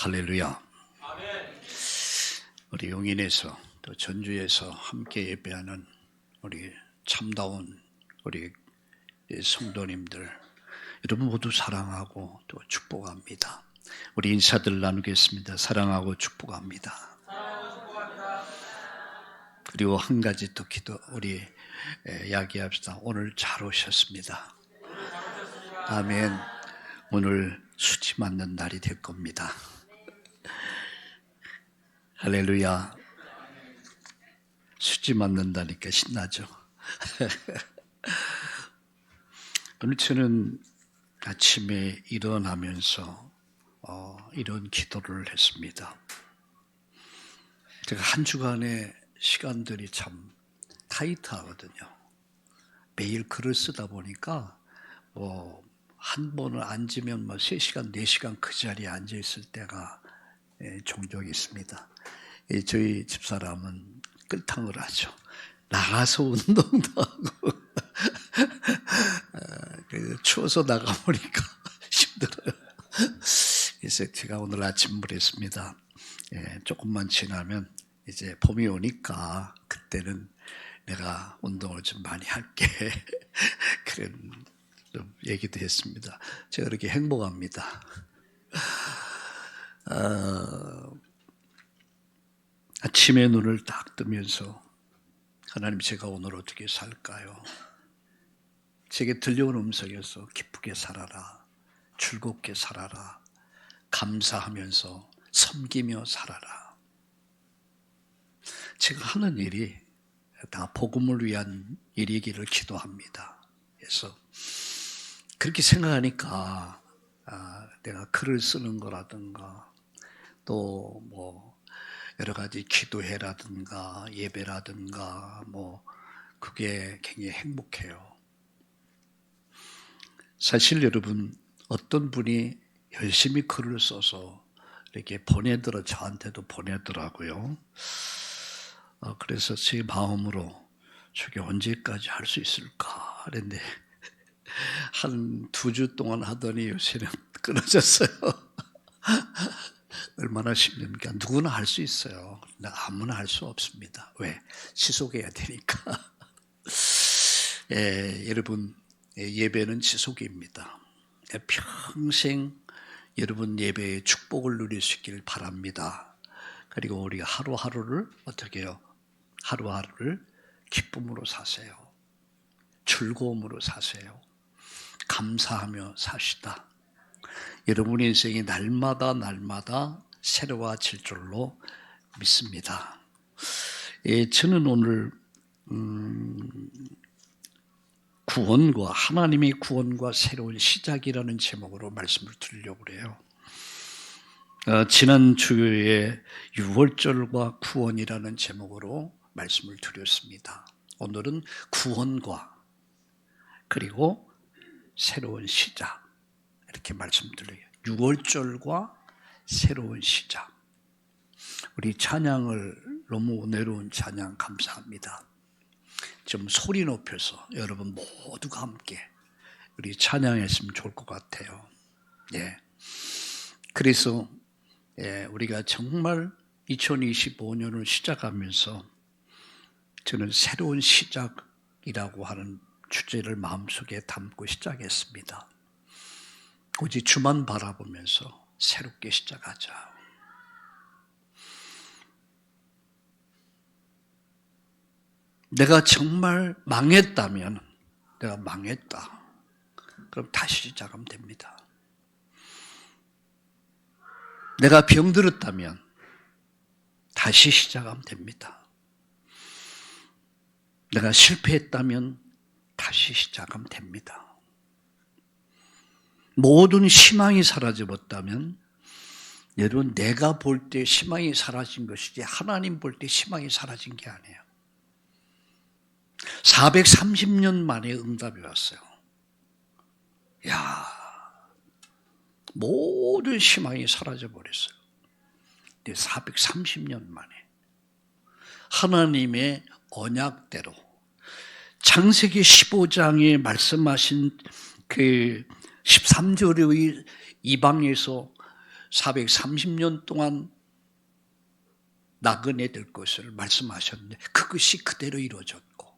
할렐루야. 우리 용인에서 또 전주에서 함께 예배하는 우리 참다운 우리 성도님들 여러분 모두 사랑하고 또 축복합니다. 우리 인사들 나누겠습니다. 사랑하고 축복합니다. 그리고 한 가지 또 기도 우리 이야기합시다. 오늘 잘 오셨습니다. 아멘. 오늘 수치 맞는 날이 될 겁니다. 할렐루야. 수치 맞는다니까 신나죠. 오늘 저는 아침에 일어나면서 이런 기도를 했습니다. 제가 한 주간의 시간들이 참 타이트하거든요. 매일 글을 쓰다 보니까 한 번을 앉으면 3시간, 4시간 그 자리에 앉아 있을 때가 종종 있습니다. 저희 집사람은 끌탕을 하죠. 나가서 운동도 하고 추워서 나가보니까 힘들어요. 그래서 제가 오늘 아침을 했습니다. 조금만 지나면 이제 봄이 오니까 그때는 내가 운동을 좀 많이 할게. 그런 얘기도 했습니다. 제가 그렇게 행복합니다. 아침에 눈을 딱 뜨면서 하나님 제가 오늘 어떻게 살까요? 제게 들려온 음성에서 기쁘게 살아라, 즐겁게 살아라, 감사하면서 섬기며 살아라. 제가 하는 일이 다 복음을 위한 일이기를 기도합니다. 그래서 그렇게 생각하니까 내가 글을 쓰는 거라든가 또 여러 가지 기도회라든가 예배라든가 그게 굉장히 행복해요. 사실 여러분 어떤 분이 열심히 글을 써서 이렇게 저한테도 보내더라고요. 그래서 제 마음으로 저게 언제까지 할 수 있을까 그랬는데 한 2주 동안 하더니 요새는 끊어졌어요. 얼마나 힘듭니까? 누구나 할 수 있어요. 근데 아무나 할 수 없습니다. 왜? 지속해야 되니까. 여러분 예배는 지속입니다. 평생 여러분 예배의 축복을 누릴 수 있기를 바랍니다. 그리고 우리가 하루하루를 어떻게 해요? 하루하루를 기쁨으로 사세요. 즐거움으로 사세요. 감사하며 사시다. 여러분의 인생이 날마다 새로워질 줄로 믿습니다. 저는 오늘 하나님의 구원과 새로운 시작이라는 제목으로 말씀을 드리려고 해요. 지난 주에 6월절과 구원이라는 제목으로 말씀을 드렸습니다. 오늘은 구원과 그리고 새로운 시작 이렇게 말씀드려요. 6월절과 새로운 시작. 우리 찬양을 너무 은혜로운 찬양 감사합니다. 좀 소리 높여서 여러분 모두가 함께 우리 찬양했으면 좋을 것 같아요. 그래서 우리가 정말 2025년을 시작하면서 저는 새로운 시작이라고 하는 주제를 마음속에 담고 시작했습니다. 오직 주만 바라보면서 새롭게 시작하자. 내가 정말 망했다면 내가 망했다. 그럼 다시 시작하면 됩니다. 내가 병들었다면 다시 시작하면 됩니다. 내가 실패했다면 다시 시작하면 됩니다. 모든 희망이 사라져버렸다면 여러분 내가 볼 때 희망이 사라진 것이지 하나님 볼 때 희망이 사라진 게 아니에요. 430년 만에 응답이 왔어요. 모든 희망이 사라져버렸어요. 430년 만에 하나님의 언약대로 창세기 15장에 말씀하신 그 13절의 이방에서 430년 동안 나그네 될 것을 말씀하셨는데 그것이 그대로 이루어졌고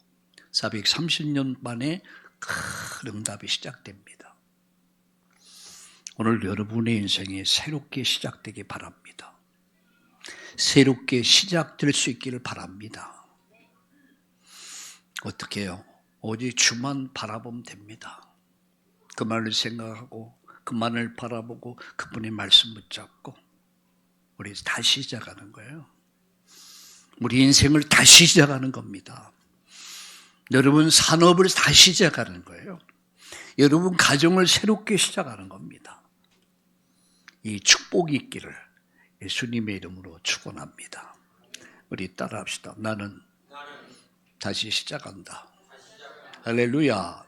430년 만에 큰 응답이 시작됩니다. 오늘 여러분의 인생이 새롭게 시작되기 바랍니다. 새롭게 시작될 수 있기를 바랍니다. 어떻게 해요? 오직 주만 바라보면 됩니다. 그만을 생각하고 그만을 바라보고 그분의 말씀 붙잡고 우리 다시 시작하는 거예요. 우리 인생을 다시 시작하는 겁니다. 여러분 산업을 다시 시작하는 거예요. 여러분 가정을 새롭게 시작하는 겁니다. 이 축복이 있기를 예수님의 이름으로 축원합니다. 우리 따라합시다. 나는 다시 시작한다. 할렐루야.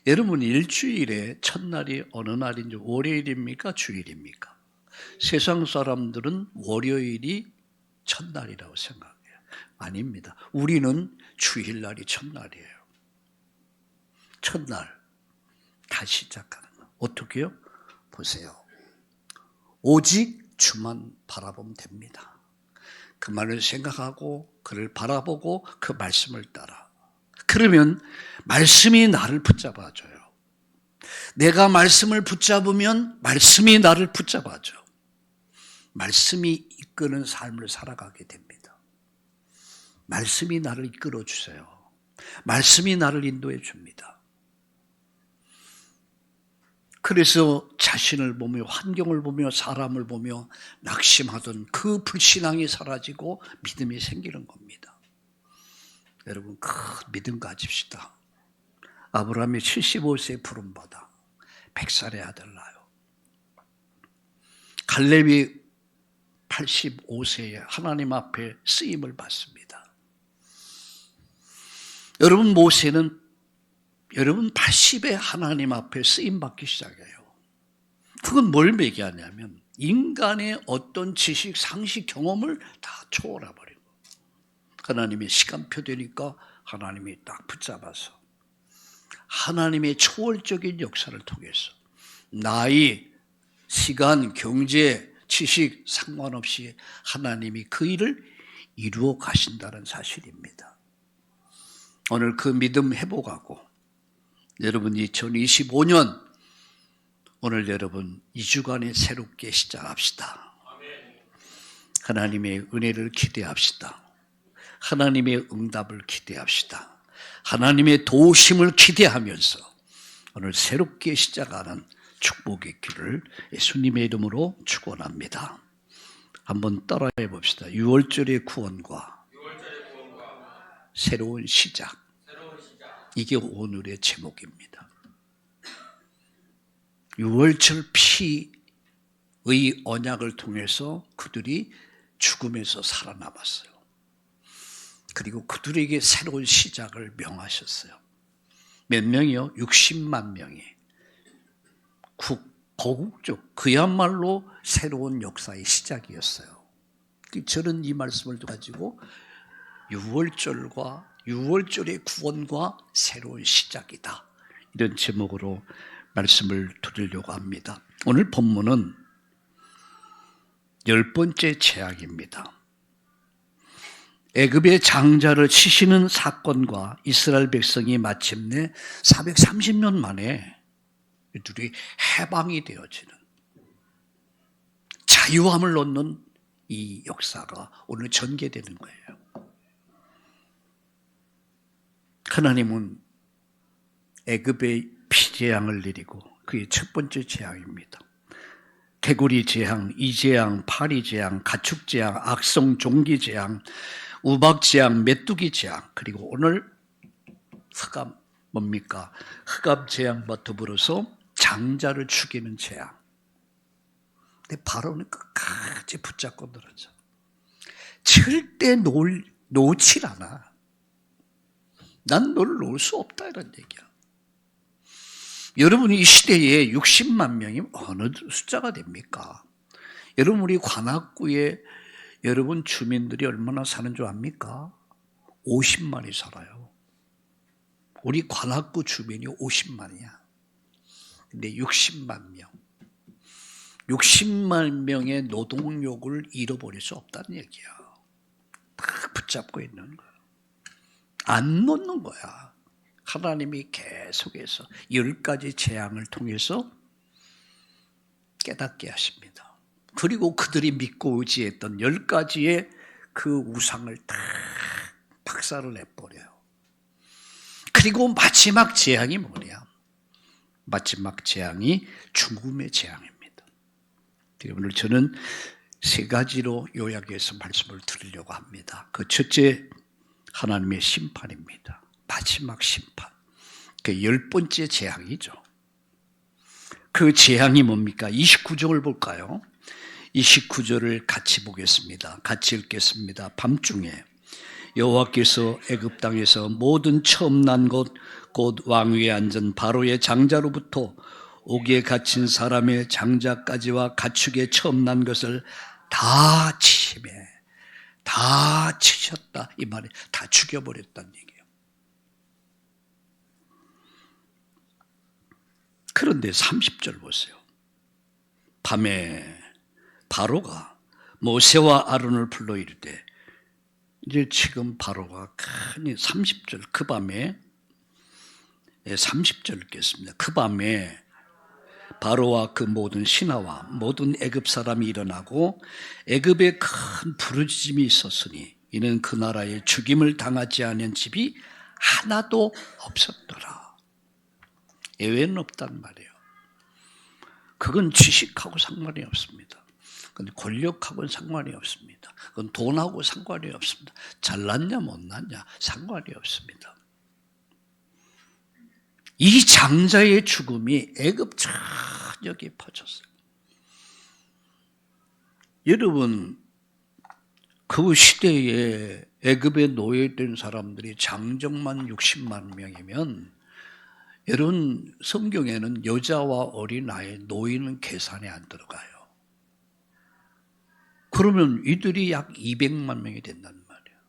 여러분 일주일에 첫날이 어느 날인지 월요일입니까? 주일입니까? 세상 사람들은 월요일이 첫날이라고 생각해요. 아닙니다. 우리는 주일날이 첫날이에요. 첫날 다시 시작하는 거. 어떻게요? 보세요. 오직 주만 바라보면 됩니다. 그만을 생각하고 그를 바라보고 그 말씀을 따라. 그러면 말씀이 나를 붙잡아줘요. 내가 말씀을 붙잡으면 말씀이 나를 붙잡아줘. 말씀이 이끄는 삶을 살아가게 됩니다. 말씀이 나를 이끌어 주세요. 말씀이 나를 인도해 줍니다. 그래서 자신을 보며 환경을 보며 사람을 보며 낙심하던 그 불신앙이 사라지고 믿음이 생기는 겁니다. 여러분 큰 믿음 가집시다. 아브라함이 75세에 부름받아 100살의 아들 낳아요. 갈렙이 85세에 하나님 앞에 쓰임을 받습니다. 여러분 모세는 여러분 80에 하나님 앞에 쓰임 받기 시작해요. 그건 뭘 얘기하냐면 인간의 어떤 지식, 상식, 경험을 다 초월해 버리고 하나님의 시간표 되니까 하나님이 딱 붙잡아서 하나님의 초월적인 역사를 통해서 나이, 시간, 경제, 지식 상관없이 하나님이 그 일을 이루어 가신다는 사실입니다. 오늘 그 믿음 회복하고 여러분 2025년 오늘 여러분 2주간에 새롭게 시작합시다. 하나님의 은혜를 기대합시다. 하나님의 응답을 기대합시다. 하나님의 도우심을 기대하면서 오늘 새롭게 시작하는 축복의 길을 예수님의 이름으로 축원합니다. 한번 따라해 봅시다. 6월절의 구원과 새로운 시작. 이게 오늘의 제목입니다. 6월절 피의 언약을 통해서 그들이 죽음에서 살아남았어요. 그리고 그들에게 새로운 시작을 명하셨어요. 몇 명이요? 60만 명이. 거국적 그야말로 새로운 역사의 시작이었어요. 저는 이 말씀을 가지고 6월절과 6월절의 구원과 새로운 시작이다. 이런 제목으로 말씀을 드리려고 합니다. 오늘 본문은 10번째 재앙입니다. 애굽의 장자를 치시는 사건과 이스라엘 백성이 마침내 430년 만에 이들이 해방이 되어지는 자유함을 얻는 이 역사가 오늘 전개되는 거예요. 하나님은 애굽의 피재앙을 내리고 그게 첫 번째 재앙입니다. 개구리 재앙, 이재앙, 파리재앙, 가축재앙, 악성 종기재앙, 우박재앙, 메뚜기 재앙, 그리고 오늘 흑암 뭡니까? 흑암재앙과 더불어서 장자를 죽이는 재앙. 근데 바로는 끝까지 붙잡고 늘어져. 절대 놓질 않아. 난 널 놓을 수 없다 이런 얘기야. 여러분 이 시대에 60만 명이 어느 숫자가 됩니까? 여러분 우리 관악구에 여러분 주민들이 얼마나 사는 줄 압니까? 50만이 살아요. 우리 관악구 주민이 50만이야. 근데 60만 명. 60만 명의 노동력을 잃어버릴 수 없다는 얘기야. 딱 붙잡고 있는 거야. 안 놓는 거야. 하나님이 계속해서 10가지 재앙을 통해서 깨닫게 하십니다. 그리고 그들이 믿고 의지했던 10가지의 그 우상을 다 박살을 내버려요. 그리고 마지막 재앙이 뭐냐? 마지막 재앙이 죽음의 재앙입니다. 오늘 저는 3가지로 요약해서 말씀을 드리려고 합니다. 그 첫째, 하나님의 심판입니다. 마지막 심판. 그 10번째 재앙이죠. 그 재앙이 뭡니까? 29절을 볼까요? 29절을 같이 보겠습니다. 같이 읽겠습니다. 밤중에 여호와께서 애굽 땅에서 모든 처음 난 것 곧 왕위에 앉은 바로의 장자로부터 옥에 갇힌 사람의 장자까지와 가축의 처음 난 것을 다 치매, 다 치셨다. 이 말이 다 죽여버렸다는 얘기예요. 그런데 30절 보세요. 밤에 바로가 모세와 아론을 불러 이르되, 이제 지금 바로가 크니 30절 그 밤에 30절 읽겠습니다. 그 밤에 바로와 그 모든 신하와 모든 애굽 사람이 일어나고 애굽에 큰 부르짖음이 있었으니 이는 그 나라에 죽임을 당하지 않은 집이 하나도 없었더라. 예외는 없단 말이에요. 그건 지식하고 상관이 없습니다. 그건 권력하고는 상관이 없습니다. 그건 돈하고 상관이 없습니다. 잘났냐 못났냐 상관이 없습니다. 이 장자의 죽음이 애굽 전역에 퍼졌어요. 여러분, 그 시대에 애굽에 노예된 사람들이 장정만 60만 명이면 여러분 성경에는 여자와 어린아이, 노인은 계산에 안 들어가요. 그러면 이들이 약 200만 명이 된단 말이에요.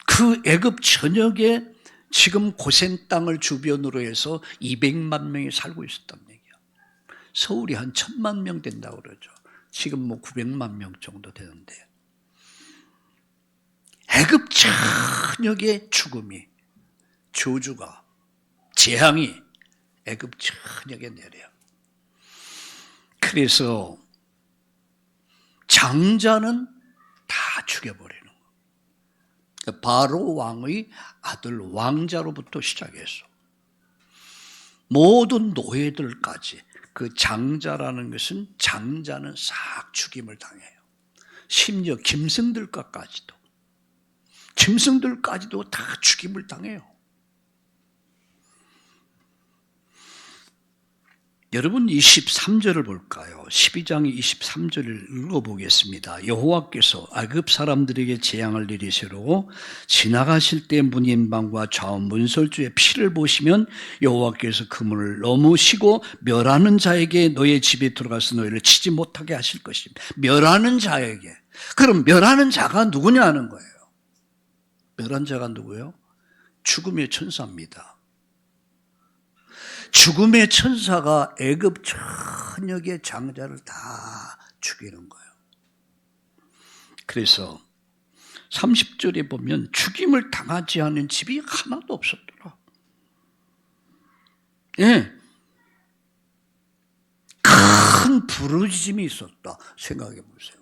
그 애굽 전역에 지금 고센 땅을 주변으로 해서 200만 명이 살고 있었단 얘기야. 서울이 한 1000만 명 된다고 그러죠. 지금 뭐 900만 명 정도 되는데. 애굽 전역의 죽음이, 저주가, 재앙이 애굽 전역에 내려요. 그래서 장자는 다 죽여버리는 거예요. 바로 왕의 아들 왕자로부터 시작해서 모든 노예들까지, 그 장자라는 것은 장자는 싹 죽임을 당해요. 심지어 짐승들까지도 다 죽임을 당해요. 여러분 23절을 볼까요? 12장 23절을 읽어보겠습니다. 여호와께서 애굽 사람들에게 재앙을 내리시고 지나가실 때 문인방과 좌우 문설주의 피를 보시면 여호와께서 그 문을 넘으시고 멸하는 자에게 너의 집에 들어가서 너희를 치지 못하게 하실 것입니다. 멸하는 자에게. 그럼 멸하는 자가 누구냐는 거예요. 멸한 자가 누구예요? 죽음의 천사입니다. 죽음의 천사가 애굽 전역의 장자를 다 죽이는 거예요. 그래서 30절에 보면 죽임을 당하지 않은 집이 하나도 없었더라. 예. 큰 부르짖음이 있었다. 생각해 보세요.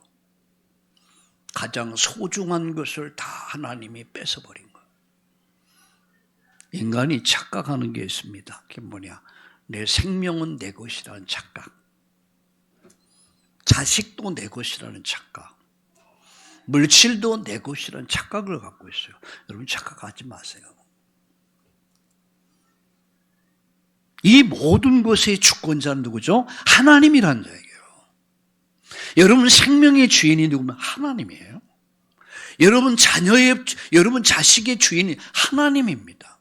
가장 소중한 것을 다 하나님이 뺏어버린 거예요. 인간이 착각하는 게 있습니다. 그게 뭐냐? 내 생명은 내 것이라는 착각. 자식도 내 것이라는 착각. 물질도 내 것이라는 착각을 갖고 있어요. 여러분 착각하지 마세요. 이 모든 것의 주권자는 누구죠? 하나님이라는 얘기예요. 여러분 생명의 주인이 누구면 하나님이에요. 여러분 자식의 주인이 하나님입니다.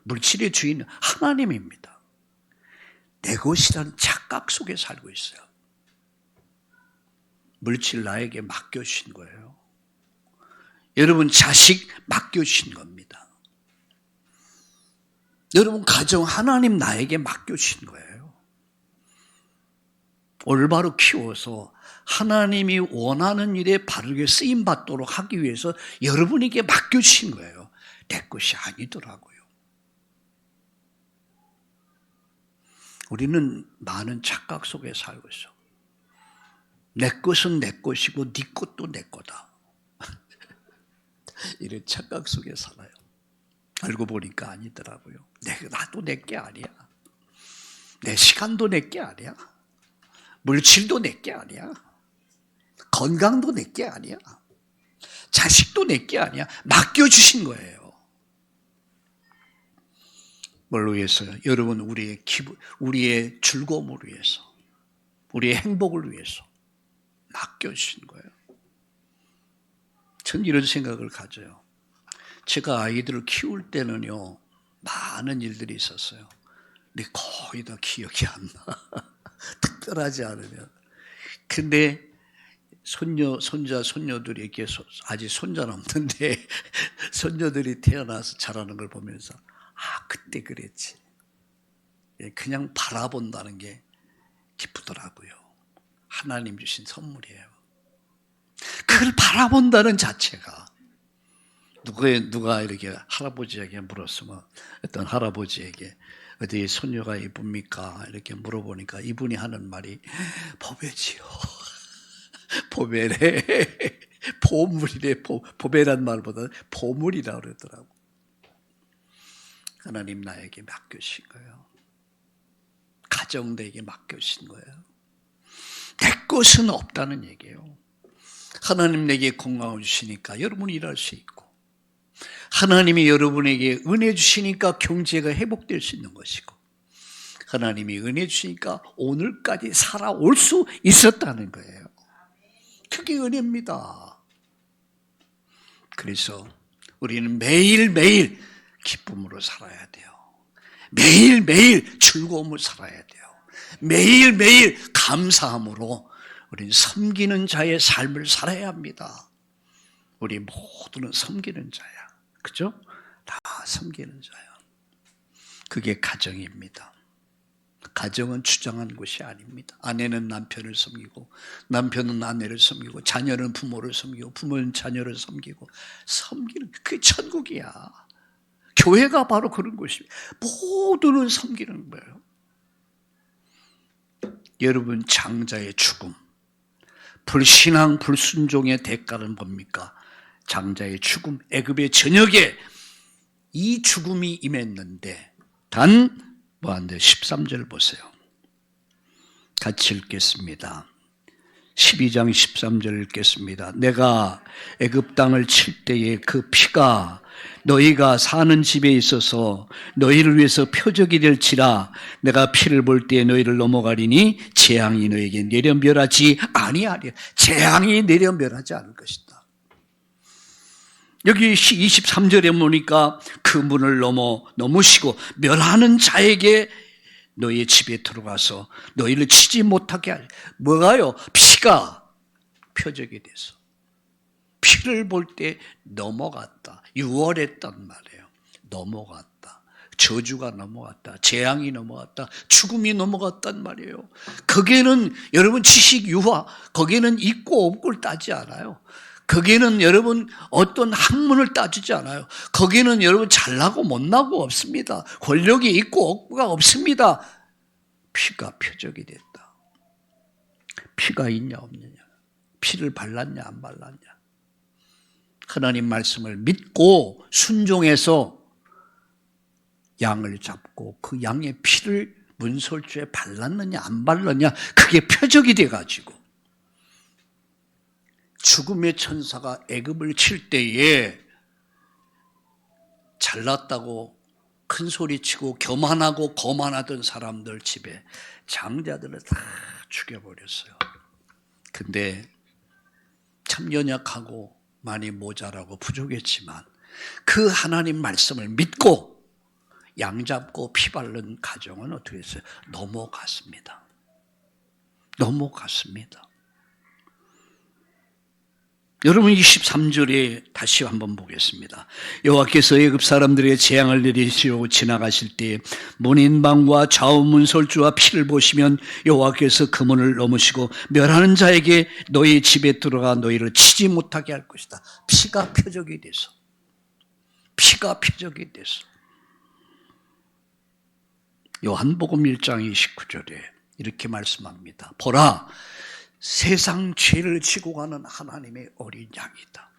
물질의 주인은 하나님입니다. 내 것이라는 착각 속에 살고 있어요. 물질 나에게 맡겨주신 거예요. 여러분 자식 맡겨주신 겁니다. 여러분 가정 하나님 나에게 맡겨주신 거예요. 올바로 키워서 하나님이 원하는 일에 바르게 쓰임받도록 하기 위해서 여러분에게 맡겨주신 거예요. 내 것이 아니더라고요. 우리는 많은 착각 속에 살고 있어. 내 것은 내 것이고 네 것도 내 거다. 이런 착각 속에 살아요. 알고 보니까 아니더라고요. 나도 내 게 아니야. 내 시간도 내 게 아니야. 물질도 내 게 아니야. 건강도 내 게 아니야. 자식도 내 게 아니야. 맡겨주신 거예요. 뭘 위해서요? 여러분, 우리의 기분, 우리의 즐거움을 위해서, 우리의 행복을 위해서 맡겨주신 거예요. 전 이런 생각을 가져요. 제가 아이들을 키울 때는요, 많은 일들이 있었어요. 근데 거의 다 기억이 안 나. 특별하지 않으면. 근데 손자, 손녀들이 이렇게 아직 손자는 없는데 손녀들이 태어나서 자라는 걸 보면서 그때 그랬지. 그냥 바라본다는 게 기쁘더라고요. 하나님 주신 선물이에요. 그걸 바라본다는 자체가 누가 이렇게 할아버지에게 물었으면 어떤 할아버지에게 어디 손녀가 이쁩니까? 이렇게 물어보니까 이분이 하는 말이 보배지요. 보배래. 보물이래. 보배란 말보다 보물이라고 그러더라고. 하나님 나에게 맡겨주신 거예요. 가정 내게 맡겨주신 거예요. 내 것은 없다는 얘기예요. 하나님 내게 건강을 주시니까 여러분이 일할 수 있고, 하나님이 여러분에게 은혜 주시니까 경제가 회복될 수 있는 것이고, 하나님이 은혜 주시니까 오늘까지 살아올 수 있었다는 거예요. 그게 은혜입니다. 그래서 우리는 매일매일 기쁨으로 살아야 돼요. 매일매일 즐거움을 살아야 돼요. 매일매일 감사함으로 우리는 섬기는 자의 삶을 살아야 합니다. 우리 모두는 섬기는 자야. 그죠? 다 섬기는 자야. 그게 가정입니다. 가정은 주장한 것이 아닙니다. 아내는 남편을 섬기고, 남편은 아내를 섬기고, 자녀는 부모를 섬기고, 부모는 자녀를 섬기고, 섬기는 그게 천국이야. 교회가 바로 그런 것입니다. 모두는 섬기는 거예요. 여러분, 장자의 죽음, 불신앙, 불순종의 대가는 뭡니까? 장자의 죽음, 애굽의 전역에 이 죽음이 임했는데 단 뭐한데 13절 보세요. 같이 읽겠습니다. 12장 13절 읽겠습니다. 내가 애굽 땅을 칠 때에 그 피가 너희가 사는 집에 있어서 너희를 위해서 표적이 될지라. 내가 피를 볼 때에 너희를 넘어가리니 재앙이 너희에게 내려 멸하지 아니하리라. 재앙이 내려 멸하지 않을 것이다. 여기 23절에 보니까 그 문을 넘으시고 멸하는 자에게 너희의 집에 들어가서 너희를 치지 못하게 하리. 뭐가요? 피가 표적이 돼서 피를 볼 때 넘어갔다. 유월했단 말이에요. 넘어갔다. 저주가 넘어갔다. 재앙이 넘어갔다. 죽음이 넘어갔단 말이에요. 거기에는 여러분 지식 유화, 거기에는 있고 없고를 따지 않아요. 거기에는 여러분 어떤 학문을 따지지 않아요. 거기에는 여러분 잘나고 못나고 없습니다. 권력이 있고 없고가 없습니다. 피가 표적이 됐다. 피가 있냐 없느냐, 피를 발랐냐 안 발랐냐. 하나님 말씀을 믿고 순종해서 양을 잡고 그 양의 피를 문설주에 발랐느냐 안 발랐냐, 그게 표적이 돼가지고 죽음의 천사가 애굽을 칠 때에 잘났다고 큰 소리치고 교만하고 거만하던 사람들 집에 장자들을 다 죽여버렸어요. 근데 참 연약하고 많이 모자라고 부족했지만 그 하나님 말씀을 믿고 양 잡고 피 바른 가정은 어떻게 했어요? 넘어갔습니다. 넘어갔습니다. 여러분 23절에 다시 한번 보겠습니다. 여호와께서 애굽 사람들의 재앙을 내리시고 지나가실 때 문인방과 좌우문설주와 피를 보시면 여호와께서 그 문을 넘으시고 멸하는 자에게 너희 집에 들어가 너희를 치지 못하게 할 것이다. 피가 표적이 돼서, 피가 표적이 돼서. 요한복음 1장 29절에 이렇게 말씀합니다. 보라, 세상 죄를 지고 가는 하나님의 어린 양이다.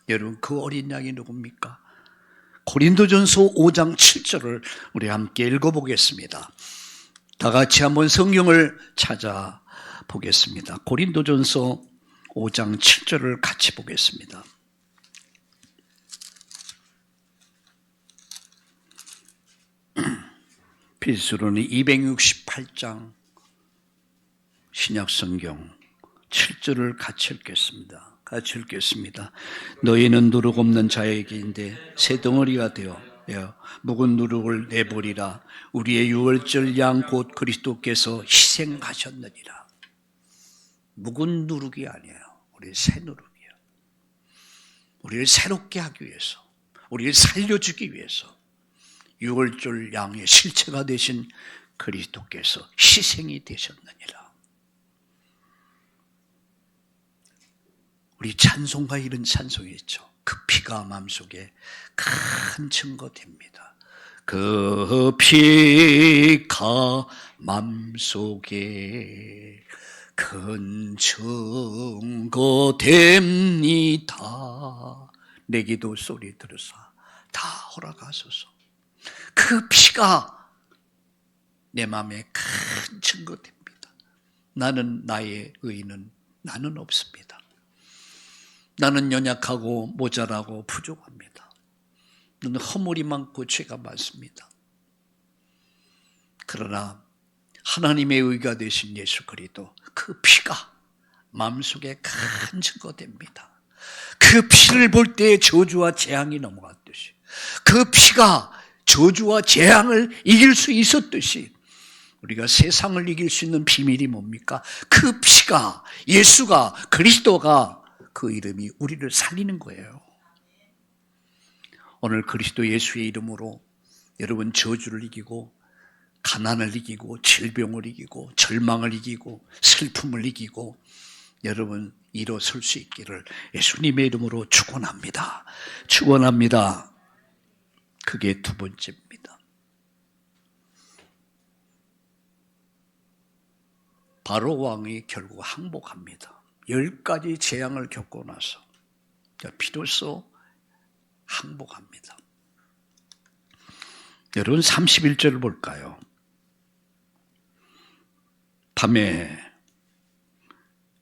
여러분, 그 어린 양이 누굽니까? 고린도전서 5장 7절을 우리 함께 읽어보겠습니다. 다 같이 한번 성경을 찾아보겠습니다. 고린도전서 5장 7절을 같이 보겠습니다. 필수로는 268장 신약성경 7절을 같이 읽겠습니다. 같이 읽겠습니다. 너희는 누룩 없는 자에게인데 새 덩어리가 되어 묵은 누룩을 내버리라. 우리의 유월절 양 곧 그리스도께서 희생하셨느니라. 묵은 누룩이 아니에요. 우리 새 누룩이에요. 우리를 새롭게 하기 위해서, 우리를 살려주기 위해서 유월절 양의 실체가 되신 그리스도께서 희생이 되셨느니라. 우리 찬송가 이런 찬송이 있죠. 그 피가 마음속에 큰 증거됩니다. 그 피가 마음속에 큰 증거됩니다. 내 기도 소리 들으사 다 허락하소서. 그 피가 내 마음에 큰 증거됩니다. 나는 나의 의는 나는 없습니다. 나는 연약하고 모자라고 부족합니다. 나는 허물이 많고 죄가 많습니다. 그러나 하나님의 의가 되신 예수 그리스도 그 피가 마음속에 큰 증거됩니다. 그 피를 볼 때 저주와 재앙이 넘어갔듯이, 그 피가 저주와 재앙을 이길 수 있었듯이 우리가 세상을 이길 수 있는 비밀이 뭡니까? 그 피가, 예수가, 그리스도가, 그 이름이 우리를 살리는 거예요. 오늘 그리스도 예수의 이름으로 여러분 저주를 이기고 가난을 이기고 질병을 이기고 절망을 이기고 슬픔을 이기고 여러분 일어설 수 있기를 예수님의 이름으로 축원합니다. 축원합니다. 그게 두 번째입니다. 바로 왕이 결국 항복합니다. 10가지 재앙을 겪고 나서 비로소 항복합니다. 여러분 31절을 볼까요? 밤에,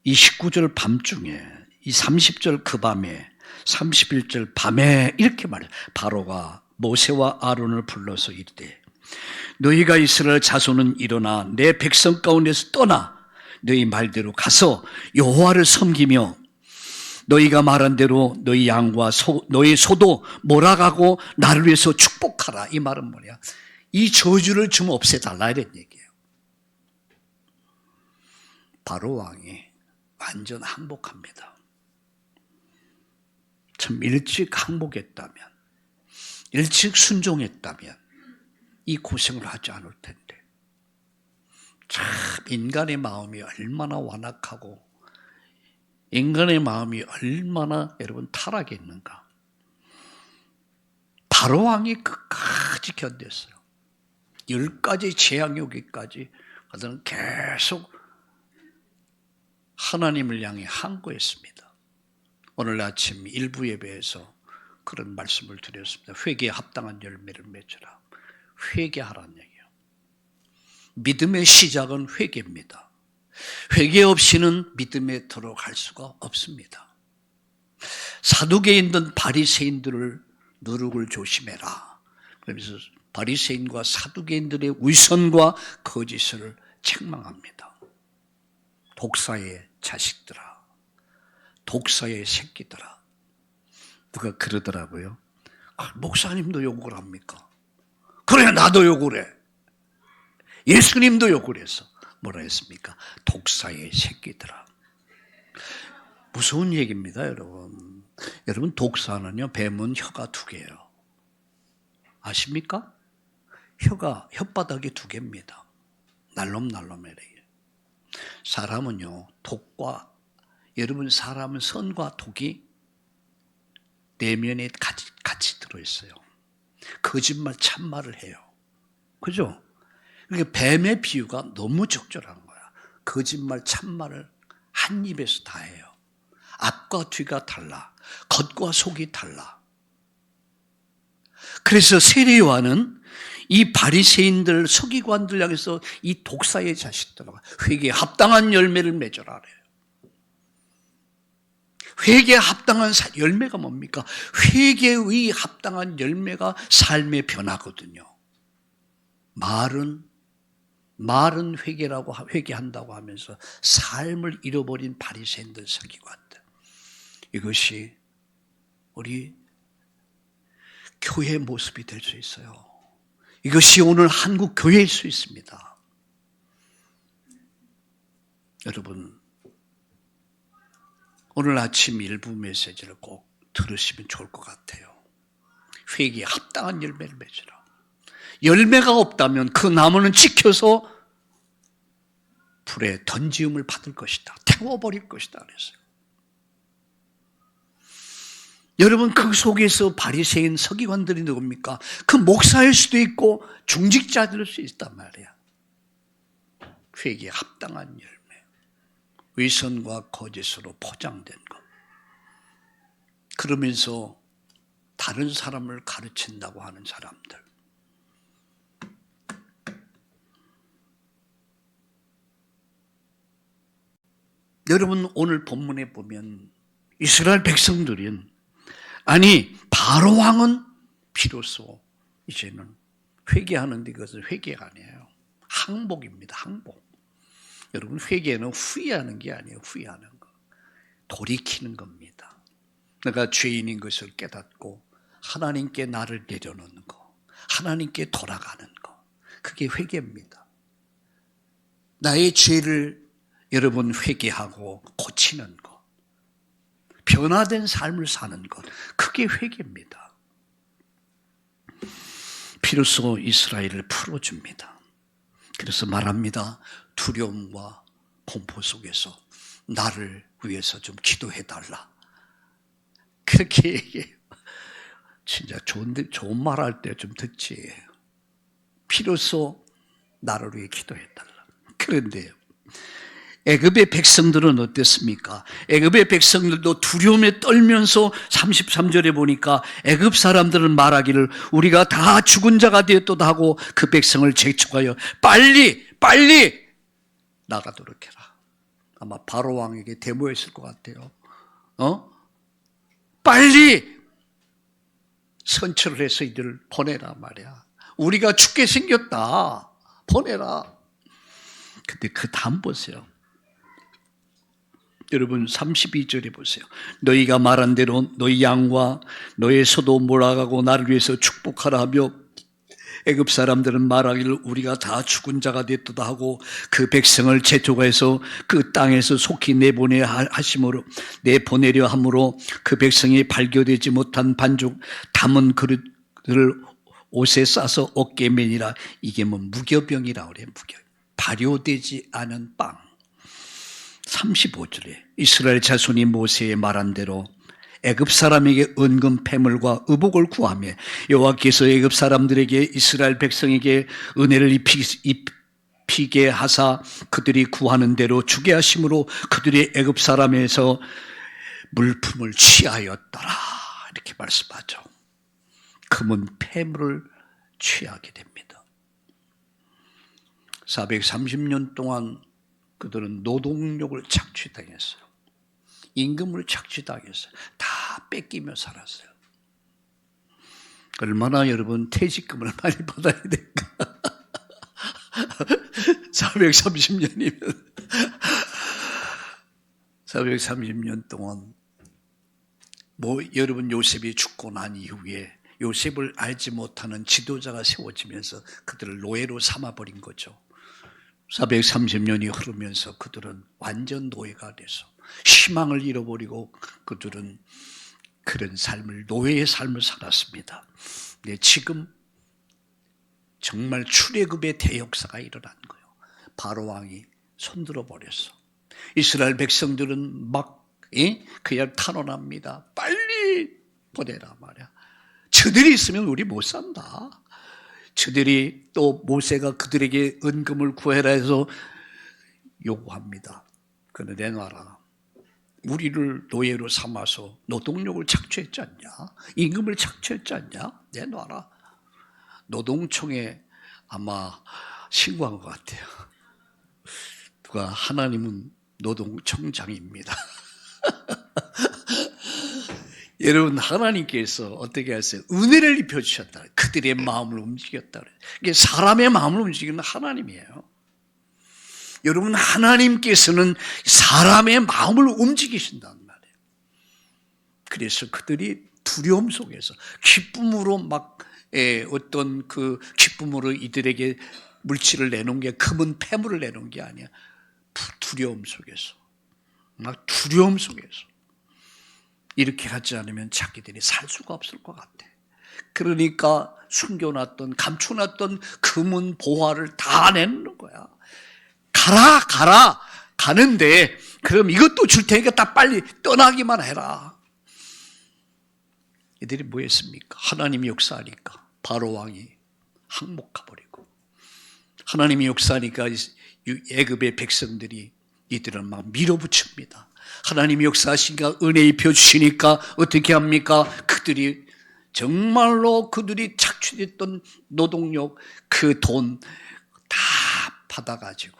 이 19절 밤중에, 이 30절 그 밤에, 31절 밤에 이렇게 말해요. 바로가 모세와 아론을 불러서 이르되 너희가 이스라엘 자손은 일어나 내 백성 가운데서 떠나 너희 말대로 가서 여호와를 섬기며 너희가 말한 대로 너희 양과 너희 소도 몰아가고 나를 위해서 축복하라. 이 말은 뭐냐? 이 저주를 좀 없애달라 이런 얘기예요. 바로 왕이 완전 항복합니다. 참 일찍 항복했다면, 일찍 순종했다면 이 고생을 하지 않을 텐데. 참 인간의 마음이 얼마나 완악하고 인간의 마음이 얼마나 여러분 타락했는가. 바로 왕이 끝까지 견뎠어요. 10가지 재앙이 오기까지 그들은 계속 하나님을 향해 항거했습니다. 오늘 아침 일부 예배에서 그런 말씀을 드렸습니다. 회개에 합당한 열매를 맺으라. 회개하라는 얘기예요. 믿음의 시작은 회개입니다. 회개 없이는 믿음에 들어갈 수가 없습니다. 사두개인들 바리새인들을 누룩을 조심해라. 그러면서 바리새인과 사두개인들의 위선과 거짓을 책망합니다. 독사의 자식들아, 독사의 새끼들아. 누가 그러더라고요. 목사님도 욕을 합니까? 그래, 나도 욕을 해. 예수님도 욕을 해서 뭐라 했습니까? 독사의 새끼들아. 무서운 얘기입니다, 여러분. 여러분, 독사는요, 뱀은 혀가 2개예요. 아십니까? 혀가 혓바닥이 2개입니다. 날름날름해요. 사람은요, 독과, 여러분, 사람은 선과 독이 내면에 같이 들어있어요. 거짓말, 참말을 해요. 그죠? 그러니까 뱀의 비유가 너무 적절한 거야. 거짓말, 참말을 한 입에서 다 해요. 앞과 뒤가 달라. 겉과 속이 달라. 그래서 세례요한은 이 바리새인들, 서기관들 향해서 이 독사의 자식들과 회개에 합당한 열매를 맺어라 그래요. 회개에 합당한 열매가 뭡니까? 회개의 합당한 열매가 삶의 변화거든요. 말은 회개한다고 하면서 삶을 잃어버린 바리새인들, 서기관들. 이것이 우리 교회의 모습이 될 수 있어요. 이것이 오늘 한국 교회일 수 있습니다. 여러분, 오늘 아침 일부 메시지를 꼭 들으시면 좋을 것 같아요. 회개에 합당한 열매를 맺으라. 열매가 없다면 그 나무는 찍혀서 불에 던지움을 받을 것이다. 태워버릴 것이다. 그랬어요. 여러분, 그 속에서 바리새인 서기관들이 누굽니까? 그 목사일 수도 있고 중직자들일 수 있단 말이야. 회개에 합당한 열매. 위선과 거짓으로 포장된 것. 그러면서 다른 사람을 가르친다고 하는 사람들. 여러분, 오늘 본문에 보면 이스라엘 백성들은 바로 왕은 비로소 이제는 회개하는데 그것은 회개가 아니에요. 항복입니다. 항복. 여러분, 회개는 후회하는 게 아니에요. 후회하는 거. 돌이키는 겁니다. 내가 죄인인 것을 깨닫고 하나님께 나를 내려놓는 거. 하나님께 돌아가는 거. 그게 회개입니다. 나의 죄를 여러분 회개하고 고치는 것. 변화된 삶을 사는 것. 그게 회개입니다. 비로소 이스라엘을 풀어줍니다. 그래서 말합니다. 두려움과 공포 속에서 나를 위해서 좀 기도해달라. 그렇게 얘기해요. 진짜 좋은 말 할 때 좀 듣지. 비로소 나를 위해 기도해달라. 그런데요, 애굽의 백성들은 어땠습니까? 애굽의 백성들도 두려움에 떨면서 33절에 보니까 애굽 사람들은 말하기를 우리가 다 죽은 자가 되었도다 하고 그 백성을 재촉하여 빨리 나가도록 해라. 아마 바로 왕에게 데모했을 것 같아요. 빨리 선처를 해서 이들을 보내라 말이야. 우리가 죽게 생겼다. 보내라. 근데 그 다음 보세요. 여러분 32절에 보세요. 너희가 말한 대로 너희 양과 너희 소도 몰아가고 나를 위해서 축복하라 하며 애굽 사람들은 말하기를 우리가 다 죽은 자가 됐도다 하고 그 백성을 재촉해서 그 땅에서 속히 내보내려 함으로 그 백성이 발교되지 못한 반죽 담은 그릇을 옷에 싸서 어깨에 매니라. 이게 무교병이라 그래요. 발효되지 않은 빵. 35절에 이스라엘 자손이 모세의 말한 대로 애굽 사람에게 은금 패물과 의복을 구하며 여호와께서 애굽 사람들에게 이스라엘 백성에게 은혜를 입히게 하사 그들이 구하는 대로 주게 하심으로 그들이 애굽 사람에서 물품을 취하였더라. 이렇게 말씀하죠. 금은 패물을 취하게 됩니다. 430년 동안 그들은 노동력을 착취당했어요. 임금을 착취당했어요. 다 뺏기며 살았어요. 얼마나 여러분 퇴직금을 많이 받아야 될까? 430년이면 430년 동안 여러분 요셉이 죽고 난 이후에 요셉을 알지 못하는 지도자가 세워지면서 그들을 노예로 삼아버린 거죠. 430년이 흐르면서 그들은 완전 노예가 돼서 희망을 잃어버리고 그들은 그런 삶을, 노예의 삶을 살았습니다. 근데 지금 정말 출애굽의 대역사가 일어난 거예요. 바로 왕이 손들어 버렸어. 이스라엘 백성들은 막 그냥 탄원합니다. 빨리 보내라 말이야. 저들이 있으면 우리 못 산다. 저들이 또 모세가 그들에게 은금을 구해라 해서 요구합니다. 그는 내놔라. 우리를 노예로 삼아서 노동력을 착취했지 않냐? 임금을 착취했지 않냐? 내놔라. 노동청에 아마 신고한 것 같아요. 누가 하나님은 노동청장입니다. 여러분, 하나님께서 어떻게 하세요? 은혜를 입혀주셨다. 그들의 마음을 움직였다. 이게 사람의 마음을 움직이는 하나님이에요. 여러분, 하나님께서는 사람의 마음을 움직이신단 말이에요. 그래서 그들이 두려움 속에서 기쁨으로 막 어떤 그 기쁨으로 이들에게 물질을 내놓은 게, 금은 폐물을 내놓은 게 아니야. 두려움 속에서, 막 두려움 속에서 이렇게 하지 않으면 자기들이 살 수가 없을 것 같아. 그러니까 숨겨놨던, 감춰놨던 금은 보화를 다 내놓는 거야. 가라. 가는데 그럼 이것도 줄 테니까 딱 빨리 떠나기만 해라. 이들이 뭐 했습니까? 하나님이 역사하니까 바로 왕이 항복해버리고, 하나님이 역사하니까 애굽의 백성들이 이들을 막 밀어붙입니다. 하나님이 역사하시니까, 은혜 입혀주시니까 어떻게 합니까? 그들이 정말로 그들이 착취됐던 노동력, 그 돈 다 받아가지고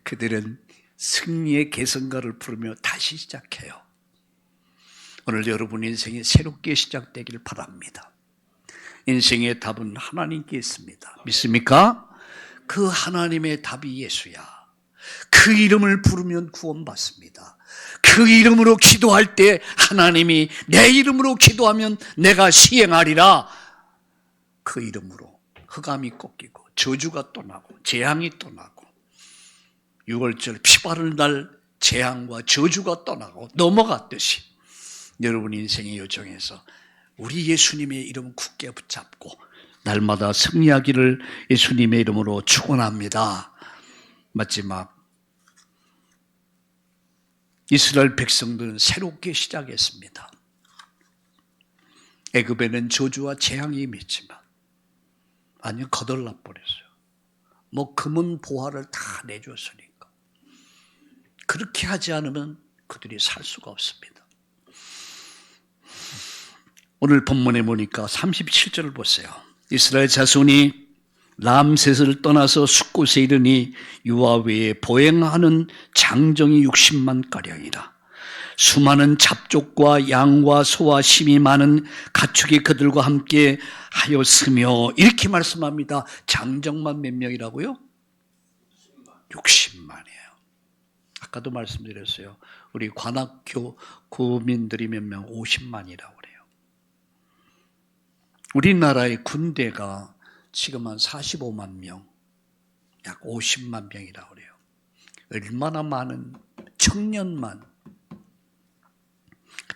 그들은 승리의 개성가를 부르며 다시 시작해요. 오늘 여러분 인생이 새롭게 시작되길 바랍니다. 인생의 답은 하나님께 있습니다. 믿습니까? 그 하나님의 답이 예수야. 그 이름을 부르면 구원받습니다. 그 이름으로 기도할 때 하나님이 내 이름으로 기도하면 내가 시행하리라. 그 이름으로 흑암이 꺾이고 저주가 떠나고 재앙이 떠나고, 6월절 피 바른 날 재앙과 저주가 떠나고 넘어갔듯이 여러분 인생의 여정에서 우리 예수님의 이름 굳게 붙잡고 날마다 승리하기를 예수님의 이름으로 축원합니다. 마지막, 이스라엘 백성들은 새롭게 시작했습니다. 애굽에는 저주와 재앙이 임했지만 아니 거덜나 버렸어요. 뭐 금은 보화를 다 내줬으니까. 그렇게 하지 않으면 그들이 살 수가 없습니다. 오늘 본문에 보니까 37절을 보세요. 이스라엘 자손이 람셋을 떠나서 숫곳에 이르니 유아 외에 보행하는 장정이 60만 가량이라. 수많은 잡족과 양과 소와 심이 많은 가축이 그들과 함께 하였으며, 이렇게 말씀합니다. 장정만 몇 명이라고요? 60만이에요. 아까도 말씀드렸어요. 우리 관학교 구민들이 몇 명? 50만이라고 그래요. 우리나라의 군대가 지금 한 45만 명, 약 50만 명이라고 그래요. 얼마나 많은 청년만,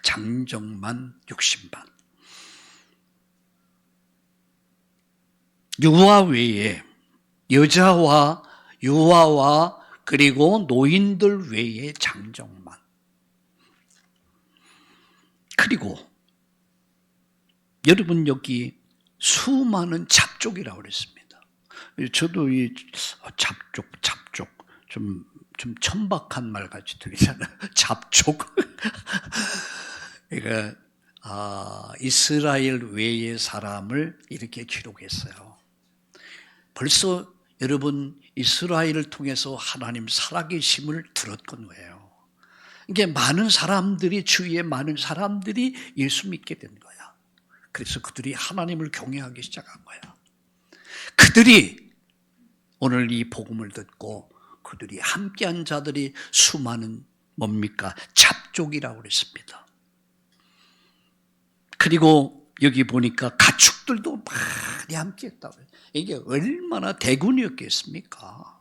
장정만 60만. 유아 외에, 여자와 유아와 그리고 노인들 외에 장정만. 그리고 여러분 여기 수많은 잡족이라고 그랬습니다. 저도 이 잡족 좀 천박한 말 같이 들리잖아요. 잡족. 그러니까 이스라엘 외의 사람을 이렇게 기록했어요. 벌써 여러분 이스라엘을 통해서 하나님 살아계심을 들었건 거예요. 이게 많은 사람들이, 주위에 많은 사람들이 예수 믿게 된 거야. 그래서 그들이 하나님을 경외하기 시작한 거야. 그들이 오늘 이 복음을 듣고 그들이 함께한 자들이 수많은 뭡니까? 잡족이라고 그랬습니다. 그리고 여기 보니까 가축들도 많이 함께했다고 해요. 이게 얼마나 대군이었겠습니까?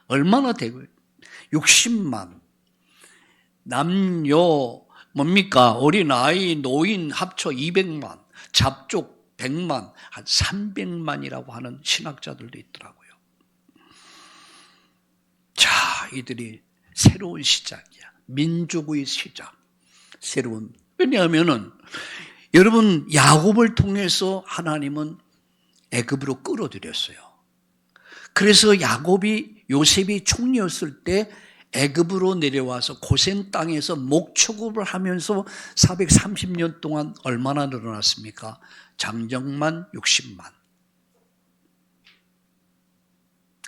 얼마나 대군? 60만. 남녀 뭡니까? 어린아이, 노인 합쳐 200만, 잡족 100만, 한 300만이라고 하는 신학자들도 있더라고요. 자, 이들이 새로운 시작이야. 민족의 시작. 새로운. 왜냐하면은 여러분, 야곱을 통해서 하나님은 애굽으로 끌어들였어요. 그래서 요셉이 총리였을 때 애굽으로 내려와서 고센 땅에서 목축업을 하면서 430년 동안 얼마나 늘어났습니까? 장정만 60만.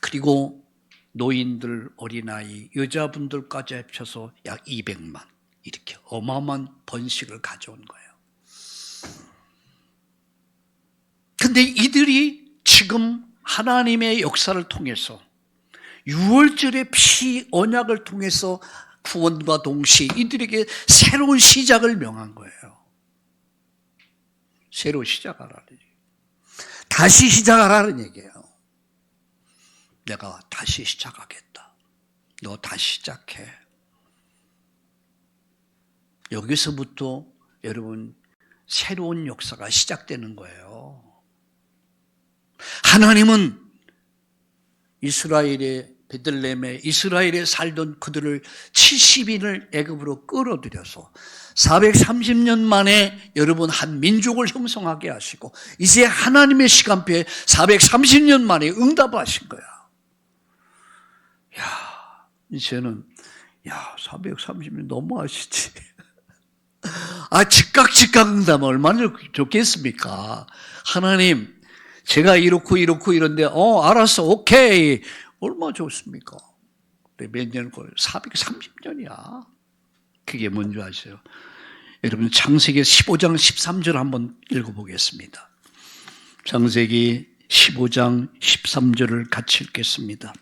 그리고 노인들, 어린아이, 여자분들까지 합쳐서 약 200만. 이렇게 어마어마한 번식을 가져온 거예요. 근데 이들이 지금 하나님의 역사를 통해서 6월절의 피 언약을 통해서 구원과 동시에 이들에게 새로운 시작을 명한 거예요. 새로 시작하라는 얘기예요. 다시 시작하라는 얘기예요. 내가 다시 시작하겠다. 너 다시 시작해. 여기서부터 여러분 새로운 역사가 시작되는 거예요. 하나님은 이스라엘의 베들레헴에 이스라엘에 살던 그들을 70인을 애굽으로 끌어들여서 430년 만에 여러분 한 민족을 형성하게 하시고 이제 하나님의 시간표에 430년 만에 응답하신 거야. 야, 이제는 430년 너무 하시지. 즉각 응답 얼마나 좋겠습니까? 하나님, 제가 이렇고 이런데 알았어, 오케이. 얼마나 좋습니까? 몇 년 걸 430년이야. 그게 뭔지 아세요? 여러분 창세기 15장 13절 한번 읽어보겠습니다. 창세기 15장 13절을 같이 읽겠습니다.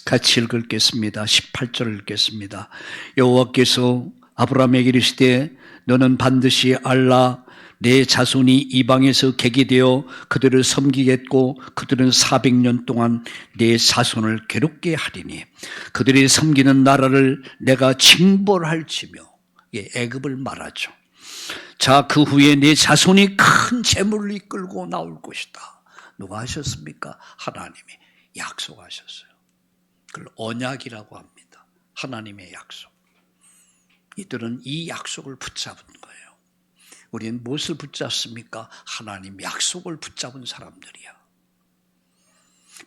같이 읽겠습니다. 18절을 읽겠습니다. 여호와께서 아브라함에게 이르시되 너는 반드시 알라 내 자손이 이방에서 객이 되어 그들을 섬기겠고 그들은 400년 동안 내 자손을 괴롭게 하리니 그들이 섬기는 나라를 내가 징벌할지며 애굽을 말하죠. 자, 그 후에 내 자손이 큰 재물을 이끌고 나올 것이다. 누가 하셨습니까? 하나님이 약속하셨어요. 그걸 언약이라고 합니다. 하나님의 약속. 이들은 이 약속을 붙잡은 거예요. 우리는 무엇을 붙잡습니까? 하나님 약속을 붙잡은 사람들이야.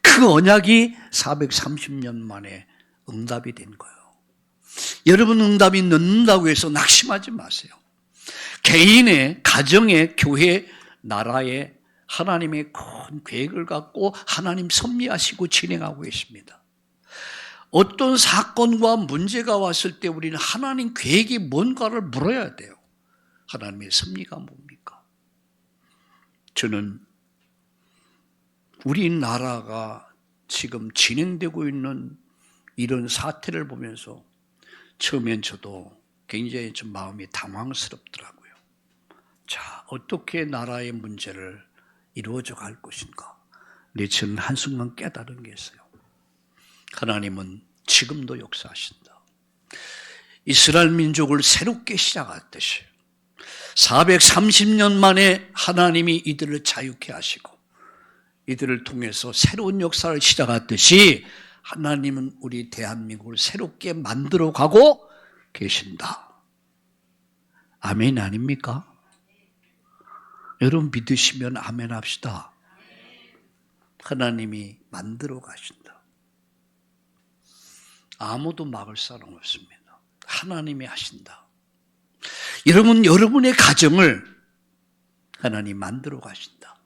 그 언약이 430년 만에 응답이 된 거예요. 여러분 응답이 늦는다고 해서 낙심하지 마세요. 개인의, 가정의, 교회, 나라의 하나님의 큰 계획을 갖고 하나님 섭리하시고 진행하고 계십니다. 어떤 사건과 문제가 왔을 때 우리는 하나님 계획이 뭔가를 물어야 돼요. 하나님의 섭리가 뭡니까? 저는 우리나라가 지금 진행되고 있는 이런 사태를 보면서 처음엔 저도 굉장히 좀 마음이 당황스럽더라고요. 자, 어떻게 나라의 문제를 이루어져 갈 것인가? 근데 저는 한순간 깨달은 게 있어요. 하나님은 지금도 역사하신다. 이스라엘 민족을 새롭게 시작하듯이 430년 만에 하나님이 이들을 자유케 하시고 이들을 통해서 새로운 역사를 시작하듯이 하나님은 우리 대한민국을 새롭게 만들어 가고 계신다. 아멘 아닙니까? 여러분 믿으시면 아멘 합시다. 하나님이 만들어 가신다. 아무도 막을 사람 없습니다. 하나님이 하신다. 여러분, 여러분의 가정을 하나님 만들어 가신다.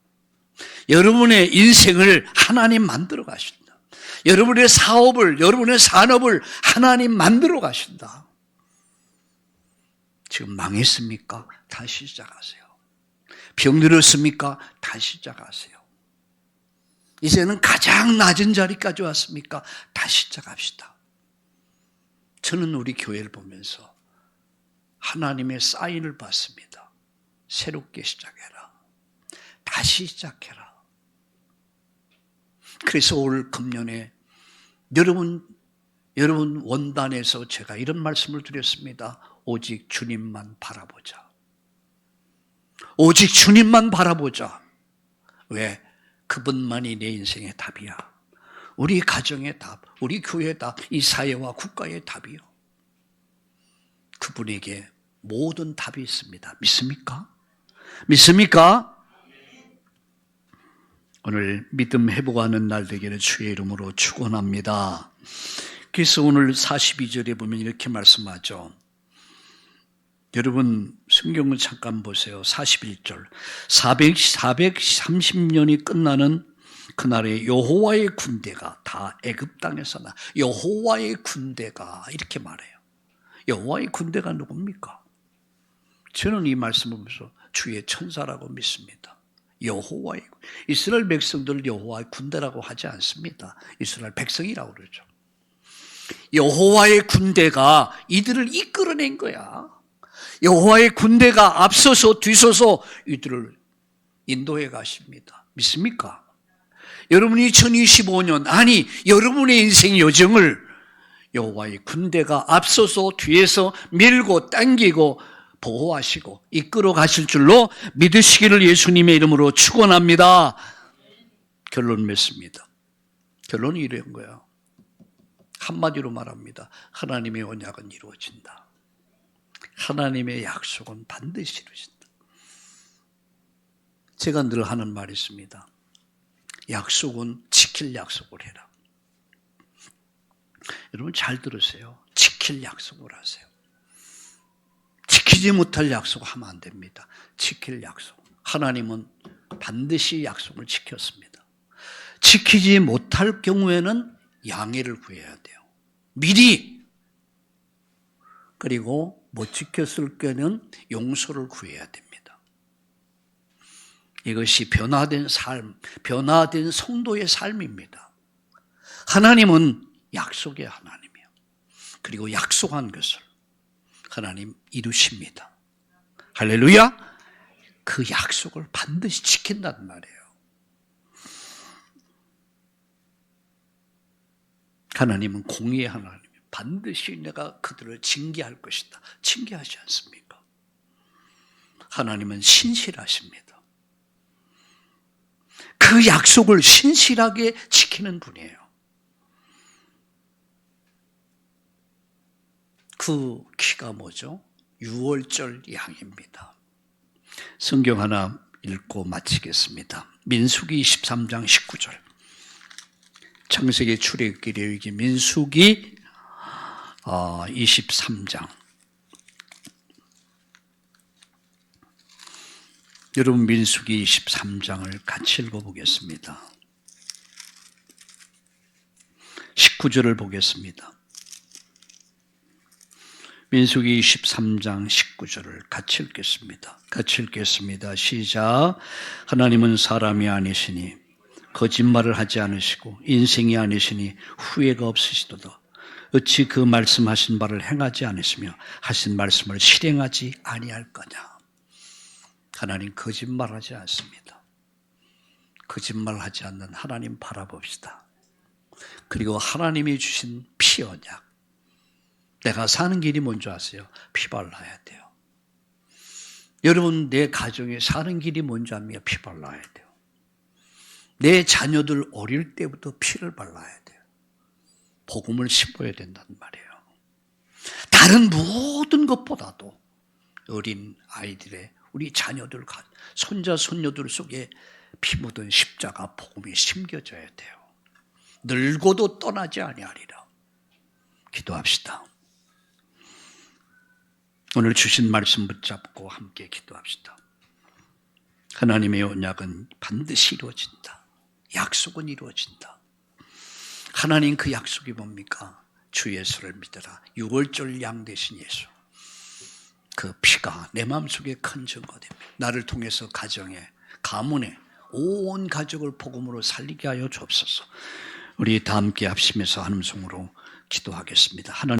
여러분의 인생을 하나님 만들어 가신다. 여러분의 사업을, 여러분의 산업을 하나님 만들어 가신다. 지금 망했습니까? 다시 시작하세요. 병들었습니까? 다시 시작하세요. 이제는 가장 낮은 자리까지 왔습니까? 다시 시작합시다. 저는 우리 교회를 보면서 하나님의 사인을 받습니다. 새롭게 시작해라. 다시 시작해라. 그래서 올 금년에 여러분 여러분, 원단에서 제가 이런 말씀을 드렸습니다. 오직 주님만 바라보자. 오직 주님만 바라보자. 왜? 그분만이 내 인생의 답이야. 우리 가정의 답, 우리 교회의 답, 이 사회와 국가의 답이요. 그분에게 모든 답이 있습니다. 믿습니까? 믿습니까? 오늘 믿음 회복하는 날 되기를 주의 이름으로 축원합니다. 그래서 오늘 42절에 보면 이렇게 말씀하죠. 여러분 성경을 잠깐 보세요. 41절 430년이 끝나는 그날에 여호와의 군대가 다 애굽 땅에서 나 여호와의 군대가 이렇게 말해요. 여호와의 군대가 누굽니까? 저는 이 말씀을 보면서 주의 천사라고 믿습니다. 여호와의 이스라엘 백성들 여호와의 군대라고 하지 않습니다. 이스라엘 백성이라고 그러죠. 여호와의 군대가 이들을 이끌어낸 거야. 여호와의 군대가 앞서서 뒤서서 이들을 인도해 가십니다. 믿습니까? 여러분 2025년 아니 여러분의 인생 여정을 여호와의 군대가 앞서서 뒤에서 밀고 당기고 보호하시고 이끌어 가실 줄로 믿으시기를 예수님의 이름으로 축원합니다. 결론 맺습니다. 결론이 이런 거야. 한마디로 말합니다. 하나님의 언약은 이루어진다. 하나님의 약속은 반드시 이루어진다. 제가 늘 하는 말이 있습니다. 약속은 지킬 약속을 해라. 여러분 잘 들으세요. 지킬 약속을 하세요. 지키지 못할 약속하면 안 됩니다. 지킬 약속. 하나님은 반드시 약속을 지켰습니다. 지키지 못할 경우에는 양해를 구해야 돼요. 미리. 그리고 못 지켰을 때는 용서를 구해야 됩니다. 이것이 변화된 삶, 변화된 성도의 삶입니다. 하나님은 약속의 하나님이에요. 그리고 약속한 것을 하나님 이루십니다. 할렐루야! 그 약속을 반드시 지킨다는 말이에요. 하나님은 공의의 하나님이에요. 반드시 내가 그들을 징계할 것이다. 징계하지 않습니까? 하나님은 신실하십니다. 그 약속을 신실하게 지키는 분이에요. 그 키가 뭐죠? 유월절 양입니다. 성경 하나 읽고 마치겠습니다. 민수기 23장 19절. 창세기 출애굽기 레위기 민수기 23장. 여러분 민수기 23장을 같이 읽어보겠습니다. 19절을 보겠습니다. 민수기 23장 19절을 같이 읽겠습니다. 같이 읽겠습니다. 시작. 하나님은 사람이 아니시니 거짓말을 하지 않으시고 인생이 아니시니 후회가 없으시도다. 어찌 그 말씀하신 바를 행하지 않으시며 하신 말씀을 실행하지 아니할 거냐. 하나님 거짓말하지 않습니다. 거짓말하지 않는 하나님 바라봅시다. 그리고 하나님이 주신 피 언약. 내가 사는 길이 뭔지 아세요? 피 발라야 돼요. 여러분 내 가정에 사는 길이 뭔지 압니까? 피 발라야 돼요. 내 자녀들 어릴 때부터 피를 발라야 돼요. 복음을 심어야 된다는 말이에요. 다른 모든 것보다도 어린 아이들의 우리 자녀들, 손자, 손녀들 속에 피 묻은 십자가 복음이 심겨져야 돼요. 늙어도 떠나지 아니하리라. 기도합시다. 오늘 주신 말씀 붙잡고 함께 기도합시다. 하나님의 언약은 반드시 이루어진다. 약속은 이루어진다. 하나님 그 약속이 뭡니까? 주 예수를 믿어라. 유월절 양 되신 예수. 그 피가 내 마음속에 큰 증거가 됩니다. 나를 통해서 가정에, 가문에 온 가족을 복음으로 살리게 하여 주옵소서. 우리 다 함께 합심해서 한 음성으로 기도하겠습니다. 하나님